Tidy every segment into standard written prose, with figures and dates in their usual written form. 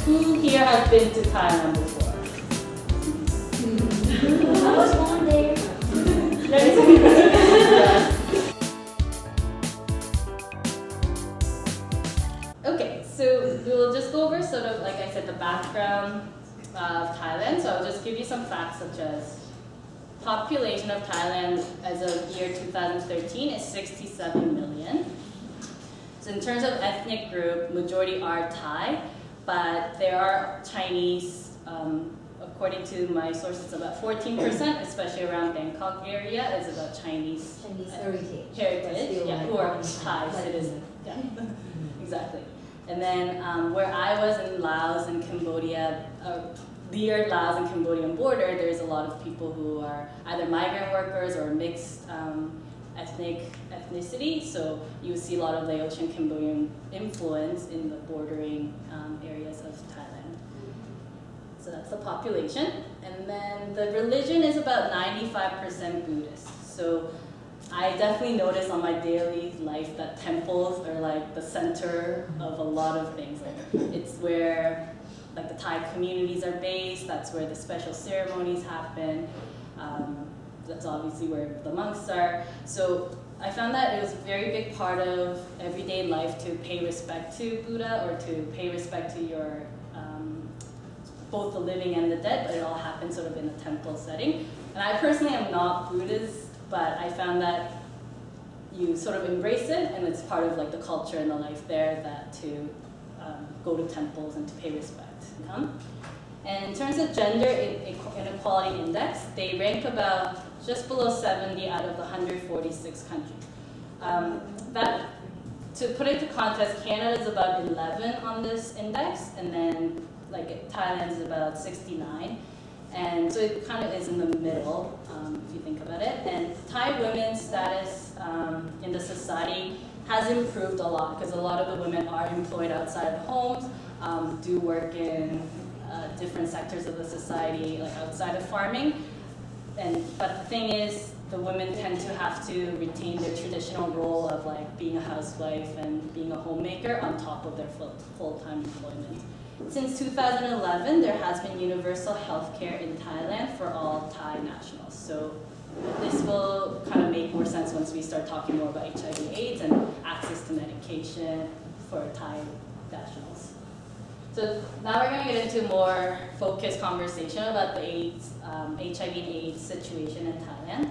Who here has been to Thailand before? I was born there. Okay, so we will just go over sort of, like I said, the background of Thailand. So I'll just give you some facts such as population of Thailand as of year 2013 is 67 million. So in terms of ethnic group, majority are Thai, but there are Chinese, according to my sources, about 14%, especially around Bangkok area, is about Chinese heritage. Yeah, who are Thai citizens. Yeah, exactly. And then where I was in Laos and Cambodia, near Laos and Cambodian border, there's a lot of people who are either migrant workers or mixed ethnicity. So you see a lot of Laotian Cambodian influence in the bordering areas of Thailand. So that's the population. And then the religion is about 95% Buddhist. So I definitely notice on my daily life that temples are like the center of a lot of things. It's where like the Thai communities are based, that's where the special ceremonies happen. That's obviously where the monks are. So I found that it was a very big part of everyday life to pay respect to Buddha or to pay respect to your both the living and the dead, but it all happens sort of in a temple setting. And I personally am not Buddhist, but I found that you sort of embrace it, and it's part of like the culture and the life there that to go to temples and to pay respect. And in terms of gender inequality index, they rank about just below 70 out of the 146 countries. To put it into context, Canada is about 11 on this index, and then like Thailand is about 69. And so it kind of is in the middle, if you think about it. And Thai women's status in the society has improved a lot because a lot of the women are employed outside of homes, do work in different sectors of the society, like outside of farming. But the thing is, the women tend to have to retain their traditional role of like being a housewife and being a homemaker on top of their full-time employment. Since 2011, there has been universal health care in Thailand for all Thai nationals. So this will kind of make more sense once we start talking more about HIV/AIDS and access to medication for Thai nationals. So now we're going to get into a more focused conversation about the HIV and AIDS situation in Thailand.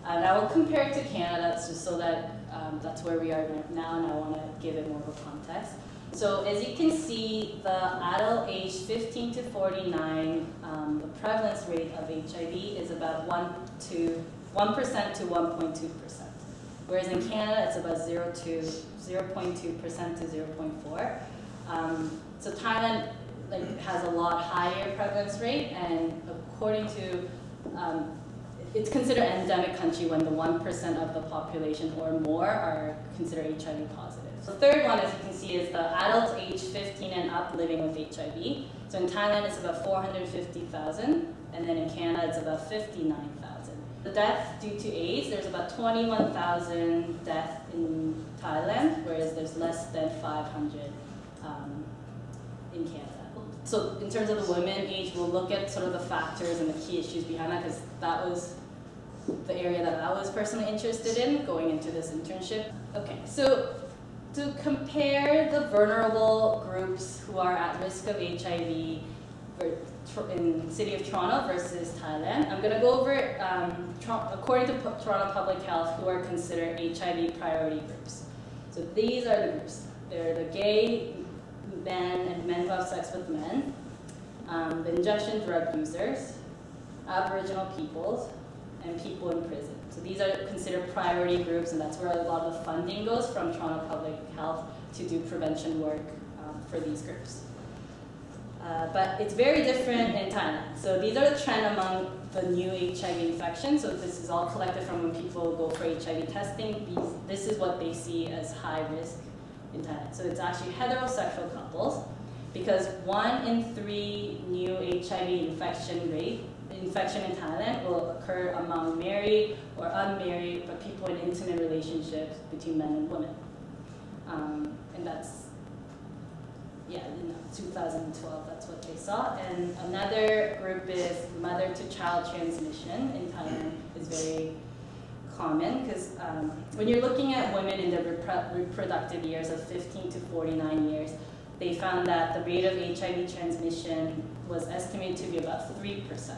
And I will compare it to Canada just so that that's where we are now, and I want to give it more of a context. So as you can see, the adult age 15 to 49, the prevalence rate of HIV is about 1% to 1.2%. Whereas in Canada, it's about 0.2% to 0.4%. So Thailand has a lot higher prevalence rate, and according to, it's considered an endemic country when the 1% of the population or more are considered HIV positive. The third one, as you can see, is the adults age 15 and up living with HIV. So in Thailand, it's about 450,000, and then in Canada, it's about 59,000. The death due to AIDS, there's about 21,000 deaths in Thailand, whereas there's less than 500 in Canada. So in terms of the women age, we'll look at sort of the factors and the key issues behind that, because that was the area that I was personally interested in going into this internship. Okay, so to compare the vulnerable groups who are at risk of HIV in the city of Toronto versus Thailand, I'm going to go over, according to Toronto Public Health, who are considered HIV priority groups. So these are the groups. They're the gay men and men who have sex with men, the injection drug users, Aboriginal peoples, and people in prison. So these are considered priority groups, and that's where a lot of the funding goes from Toronto Public Health to do prevention work for these groups. But it's very different in Thailand. So these are the trend among the new HIV infections. So this is all collected from when people go for HIV testing. This is what they see as high risk in Thailand. So it's actually heterosexual couples, because 1 in 3 new HIV infection in Thailand will occur among married or unmarried, but people in intimate relationships between men and women. And that's yeah, in 2012, that's what they saw. And another group is mother-to-child transmission in Thailand is very common because when you're looking at women in their reproductive years of 15 to 49 years, they found that the rate of HIV transmission was estimated to be about 3%.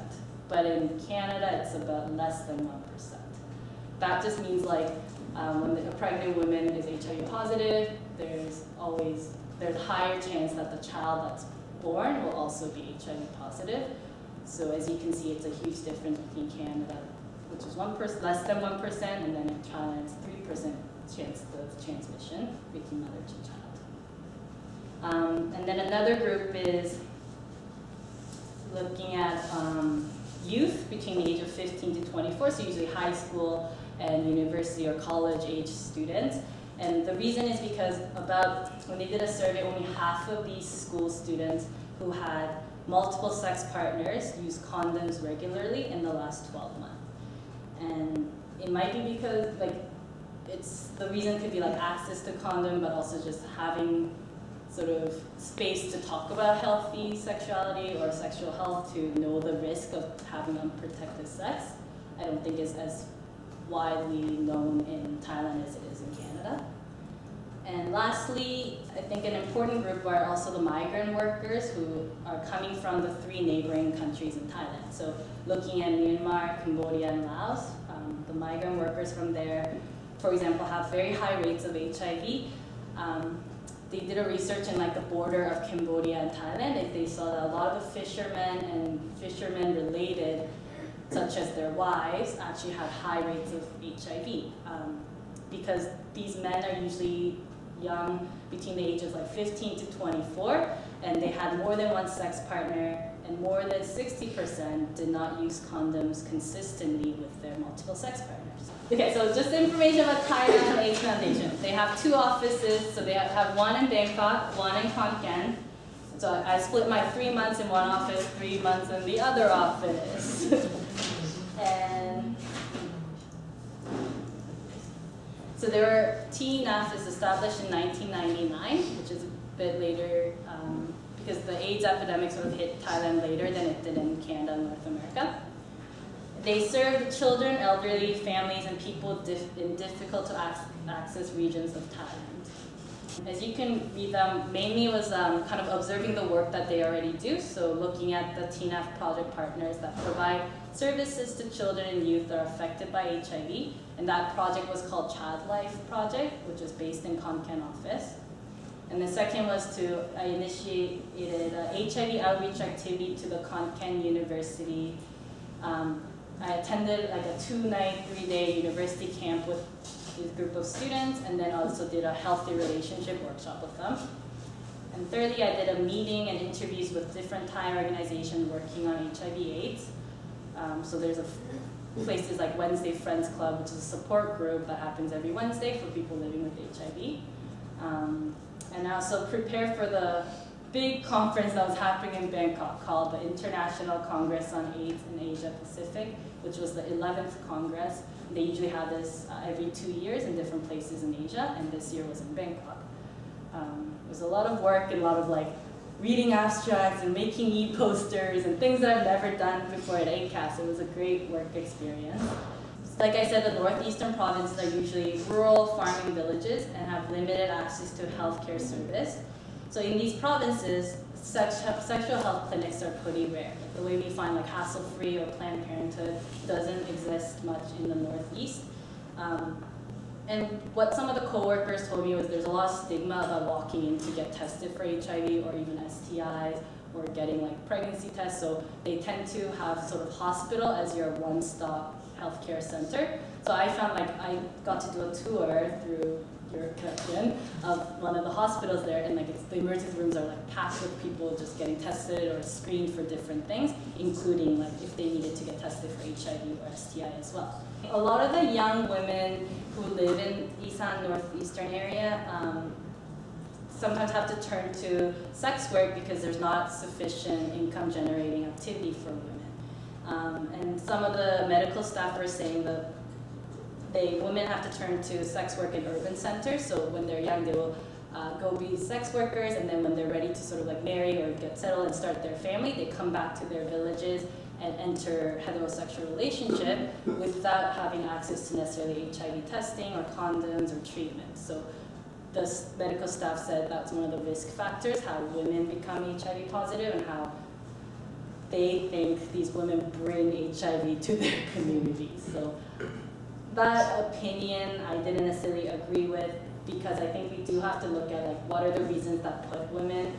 But in Canada, it's about less than 1%. That just means like when a pregnant woman is HIV positive, there's a higher chance that the child that's born will also be HIV positive. So as you can see, it's a huge difference between Canada, which is less than 1%, and then in Thailand, it's 3% chance of transmission between mother to child. And then another group is looking at youth between the age of 15 to 24, so usually high school and university or college age students. And the reason is because when they did a survey, only half of these school students who had multiple sex partners used condoms regularly in the last 12 months. And it might be because the reason could be like access to condom, but also just having sort of space to talk about healthy sexuality or sexual health, to know the risk of having unprotected sex. I don't think is as widely known in Thailand as it is in Canada. And lastly, I think an important group are also the migrant workers who are coming from the 3 neighboring countries in Thailand. So looking at Myanmar, Cambodia, and Laos, the migrant workers from there, for example, have very high rates of HIV. They did a research in the border of Cambodia and Thailand, and they saw that a lot of the fishermen and fishermen related, such as their wives, actually had high rates of HIV. Because these men are usually young, between the ages of 15 to 24, and they had more than one sex partner, and more than 60% did not use condoms consistently with their multiple sex partners. Okay, so just information about Thailand AIDS Foundation. They have 2 offices, so they have one in Bangkok, one in Khon Kaen. So I split my 3 months in one office, 3 months in the other office. And so TNAF is established in 1999, which is a bit later, because the AIDS epidemic sort of hit Thailand later than it did in Canada and North America. They serve children, elderly, families, and people in difficult to access regions of Thailand. As you can read them, mainly was kind of observing the work that they already do, so looking at the TNAF project partners that provide services to children and youth that are affected by HIV, and that project was called Child Life Project, which is based in Khon Kaen office. And the second was I initiated an HIV outreach activity to the Khon Kaen University. I attended a 2-night, 3-day university camp with a group of students, and then also did a healthy relationship workshop with them. And thirdly, I did a meeting and interviews with different Thai organizations working on HIV/AIDS. So there's places like Wednesday Friends Club, which is a support group that happens every Wednesday for people living with HIV. And I also prepared for the big conference that was happening in Bangkok called the International Congress on AIDS in Asia Pacific, which was the 11th Congress. They usually have this every 2 years in different places in Asia, and this year was in Bangkok. It was a lot of work and a lot of reading abstracts and making e-posters and things that I've never done before at ACAS. It was a great work experience. Like I said, the northeastern provinces are usually rural farming villages and have limited access to healthcare service. So in these provinces, sexual health clinics are pretty rare. The way we find hassle-free or Planned Parenthood doesn't exist much in the Northeast. And what some of the coworkers told me was there's a lot of stigma about walking in to get tested for HIV or even STIs or getting pregnancy tests. So they tend to have sort of hospital as your one-stop healthcare center. So I found I got to do a tour through your connection of one of the hospitals there, and the emergency rooms are packed with people just getting tested or screened for different things, including if they needed to get tested for HIV or STI as well. A lot of the young women who live in Isan northeastern area sometimes have to turn to sex work because there's not sufficient income generating activity for women. And some of the medical staff are saying that women have to turn to sex work in urban centers, so when they're young they will go be sex workers, and then when they're ready to sort of like marry or get settled and start their family, they come back to their villages and enter heterosexual relationship without having access to necessarily HIV testing or condoms or treatment. So the medical staff said that's one of the risk factors, how women become HIV positive and how they think these women bring HIV to their communities. So that opinion I didn't necessarily agree with, because I think we do have to look at like what are the reasons that put women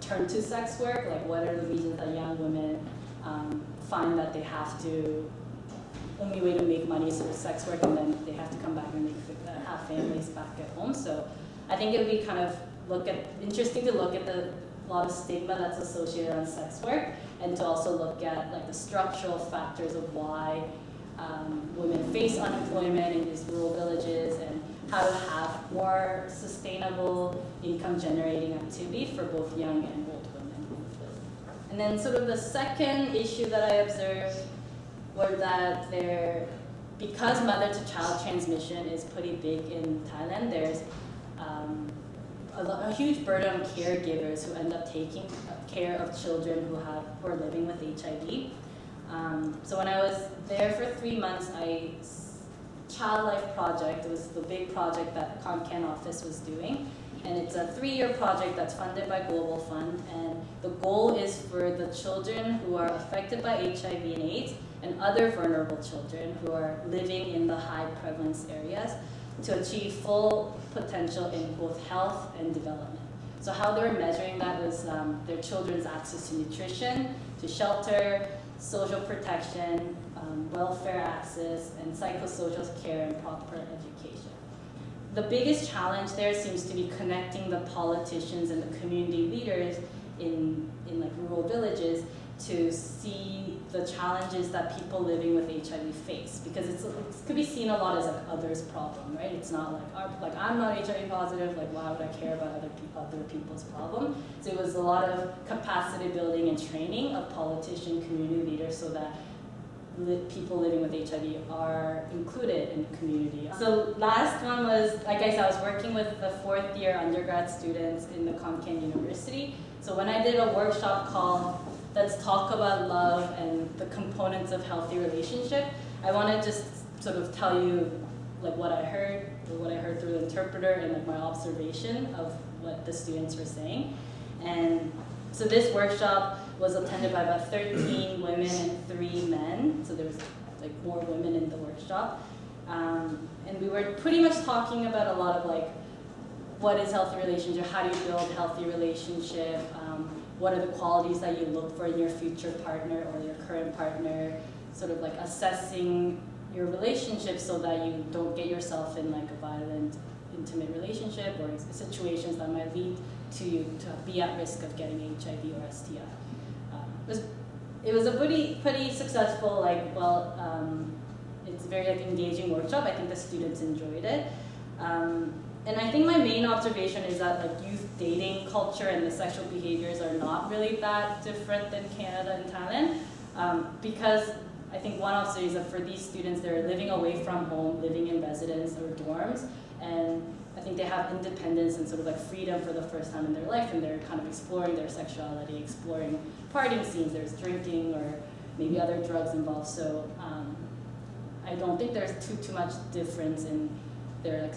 turn to sex work, like what are the reasons that young women find that they have to, only way to make money is sort of sex work, and then they have to come back and have families back at home. So I think it would be kind of interesting to look at a lot of stigma that's associated on sex work, and to also look at like the structural factors of why women face unemployment in these rural villages, and how to have more sustainable income generating activity for both young and old women. And then sort of the second issue that I observed were that because mother-to-child transmission is pretty big in Thailand, there's a huge burden on caregivers who end up taking care of children who are living with HIV. So when I was there for 3 months, Child Life Project, it was the big project that Concan office was doing. And it's a 3-year project that's funded by Global Fund. And the goal is for the children who are affected by HIV and AIDS and other vulnerable children who are living in the high prevalence areas to achieve full potential in both health and development. So how they were measuring that was their children's access to nutrition, to shelter, social protection, welfare access, and psychosocial care and proper education. The biggest challenge there seems to be connecting the politicians and the community leaders in like rural villages to see the challenges that people living with HIV face, because it could be seen a lot as like others' problem, right? It's not like I'm not HIV positive, like why would I care about other people's problem? So it was a lot of capacity building and training of politician community leaders so that people living with HIV are included in the community. So last one was, like I said, I was working with the 4th year undergrad students in the Konkan University. So when I did a workshop called Let's Talk About Love and the Components of Healthy Relationship, I want to just sort of tell you like what I heard through the interpreter and like my observation of what the students were saying. And so this workshop was attended by about 13 women and 3 men. So there was like more women in the workshop. And we were pretty much talking about a lot of like, what is healthy relationship? How do you build healthy relationship? What are the qualities that you look for in your future partner or your current partner? Sort of like assessing your relationship so that you don't get yourself in like a violent, intimate relationship or situations that might lead to you to be at risk of getting HIV or STI. It was a pretty successful, it's very like engaging workshop. I think the students enjoyed it. And I think my main observation is that like youth dating culture and the sexual behaviors are not really that different than Canada and Thailand, because I think one observation is that for these students, they're living away from home, living in residence or dorms, and I think they have independence and sort of like freedom for the first time in their life, and they're kind of exploring their sexuality, exploring partying scenes, there's drinking or maybe other drugs involved. So I don't think there's too much difference in their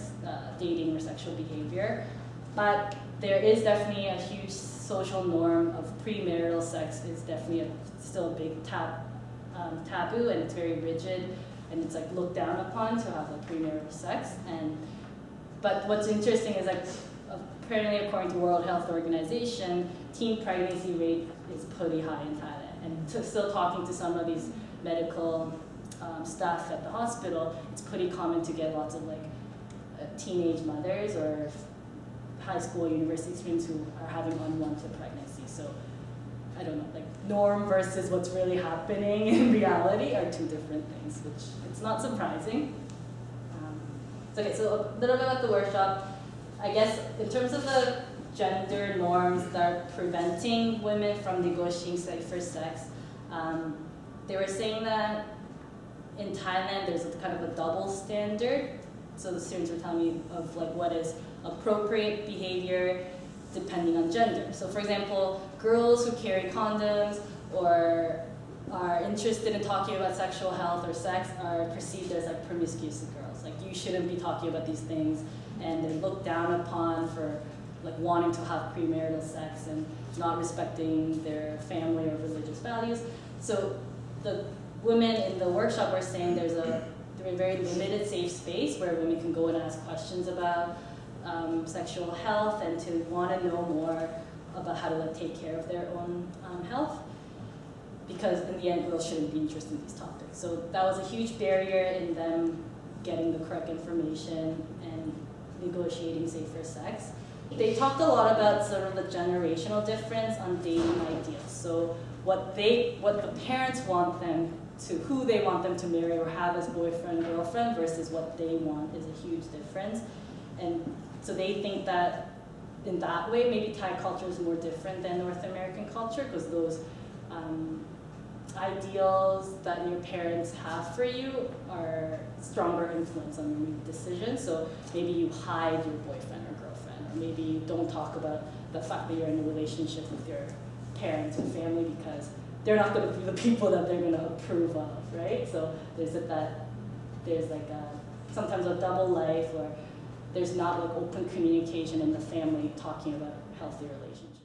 dating or sexual behavior, but there is definitely a huge social norm of premarital sex is definitely still a big taboo, and it's very rigid, and it's like looked down upon to have a premarital sex. But what's interesting is like apparently according to World Health Organization, teen pregnancy rate is pretty high in Thailand, and still talking to some of these medical staff at the hospital, it's pretty common to get lots of like teenage mothers or high school, university students who are having unwanted pregnancy. So I don't know, like norm versus what's really happening in reality are two different things, which it's not surprising. So a little bit about the workshop. I guess in terms of the gender norms that are preventing women from negotiating for sex, they were saying that in Thailand there's kind of a double standard. So the students were telling me of like what is appropriate behavior depending on gender. So for example, girls who carry condoms or are interested in talking about sexual health or sex are perceived as like promiscuous girls. Like you shouldn't be talking about these things, and they're looked down upon for like wanting to have premarital sex and not respecting their family or religious values. So the women in the workshop were saying there's a very limited safe space where women can go and ask questions about sexual health and to want to know more about how to like take care of their own health, because in the end girls shouldn't be interested in these topics. So that was a huge barrier in them getting the correct information and negotiating safer sex. They talked a lot about sort of the generational difference on dating ideals. So what the parents want them to, who they want them to marry or have as boyfriend, girlfriend versus what they want is a huge difference. And so they think that in that way, maybe Thai culture is more different than North American culture, because those ideals that your parents have for you are stronger influence on your decisions. So maybe you hide your boyfriend or girlfriend, or maybe you don't talk about the fact that you're in a relationship with your parents or family because they're not going to be the people that they're going to approve of, right? So there's like sometimes a double life where there's not like open communication in the family talking about healthy relationships.